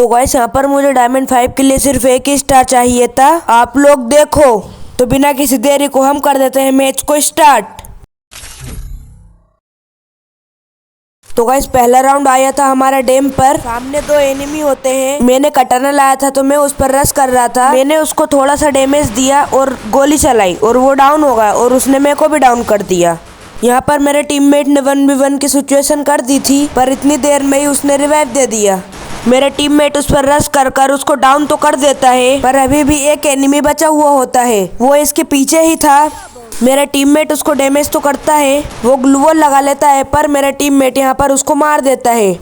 तो गाइस यहाँ पर मुझे डायमंड 5 के लिए सिर्फ एक ही स्टार चाहिए था। आप लोग देखो, तो बिना किसी देरी को हम कर देते हैं मैच को स्टार्ट। तो गाइस पहला राउंड आया था हमारा डैम पर। सामने दो एनिमी होते हैं। मैंने कटाना लाया था तो मैं उस पर रश कर रहा था। मैंने उसको थोड़ा सा डैमेज दिया और गोली चलाई और वो डाउन हो गया और उसने मेरे को भी डाउन कर दिया। यहाँ पर मेरे टीममेट ने 1v1 की सिचुएशन कर दी थी, पर इतनी देर में ही उसने रिवाइव दे दिया। मेरा टीममेट उस पर रश कर उसको डाउन तो कर देता है, पर अभी भी एक एनिमी बचा हुआ होता है, वो इसके पीछे ही था। मेरा टीममेट उसको डैमेज तो करता है, वो ग्लू वॉल लगा लेता है, पर मेरा टीममेट यहाँ पर उसको मार देता है।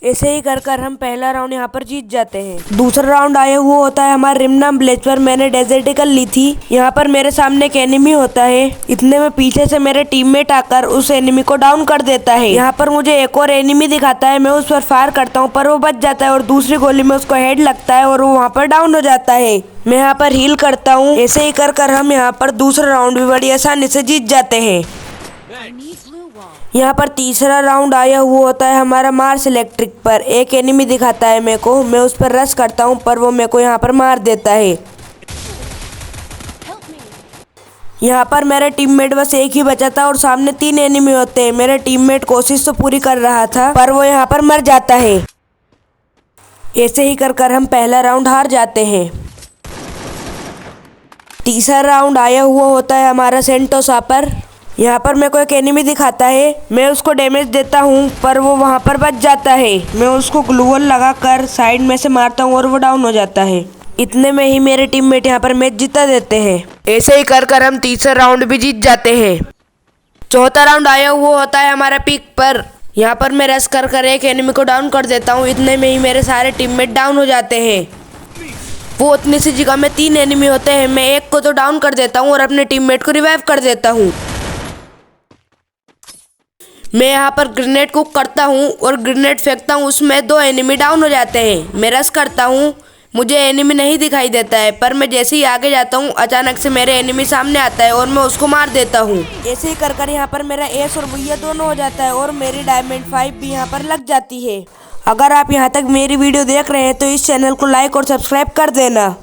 ऐसे ही कर हम पहला राउंड यहाँ पर जीत जाते हैं। दूसरा राउंड आया हुआ होता है हमारे रिमनाम विलेज पर। मैंने डेजर्ट ईगल ली थी। यहाँ पर मेरे सामने एक एनिमी होता है। इतने में पीछे से मेरे टीममेट आकर उस एनिमी को डाउन कर देता है। यहाँ पर मुझे एक और एनिमी दिखाता है। मैं उस पर फायर करता हूँ, पर वो बच जाता है और दूसरी गोली में उसको हेड लगता है और वो वहाँ पर डाउन हो जाता है। मैं यहाँ पर हील करता हूँ। ऐसे ही कर हम यहाँ पर दूसरा राउंड भी बड़ी आसानी से जीत जाते हैं। यहाँ पर तीसरा राउंड आया हुआ होता है हमारा मार्स इलेक्ट्रिक पर। एक एनिमी दिखाता है मेरे को, मैं उस पर रश करता हूँ, पर वो मेरे को यहाँ पर मार देता है। यहाँ पर मेरा टीममेट बस एक ही बचा था और सामने 3 एनिमी होते हैं। मेरा टीममेट कोशिश तो पूरी कर रहा था, पर वो यहाँ पर मर जाता है। ऐसे ही कर हम पहला राउंड हार जाते हैं। तीसरा राउंड आया हुआ होता है हमारा सेंटोसा पर। यहाँ पर मेरे को एक एनिमी दिखाता है। मैं उसको डैमेज देता हूँ, पर वो वहाँ पर बच जाता है। मैं उसको ग्लू वॉल लगाकर साइड में से मारता हूँ और वो डाउन हो जाता है। इतने में ही मेरे टीममेट यहाँ पर मैच जिता देते हैं। ऐसे ही कर हम तीसरा राउंड भी जीत जाते हैं। चौथा राउंड आया हुआ होता है हमारा पीक पर। यहाँ पर मैं रश कर एक एनिमी को डाउन कर देता हूँ। इतने में ही मेरे सारे टीममेट डाउन हो जाते हैं। वो उतनी सी जगह में 3 एनिमी होते हैं। मैं एक को तो डाउन कर देता हूँ और अपने टीममेट को रिवाइव कर देता हूँ। मैं यहाँ पर ग्रेनेड कुक करता हूँ और ग्रेनेड फेंकता हूँ, उसमें 2 एनिमी डाउन हो जाते हैं। मैं रश करता हूँ, मुझे एनिमी नहीं दिखाई देता है, पर मैं जैसे ही आगे जाता हूँ अचानक से मेरे एनिमी सामने आता है और मैं उसको मार देता हूँ। ऐसे ही कर यहाँ पर मेरा एस और भैया दोनों हो जाता है और मेरी डायमंड 5 भी यहाँ पर लग जाती है। अगर आप यहाँ तक मेरी वीडियो देख रहे हैं तो इस चैनल को लाइक और सब्सक्राइब कर देना।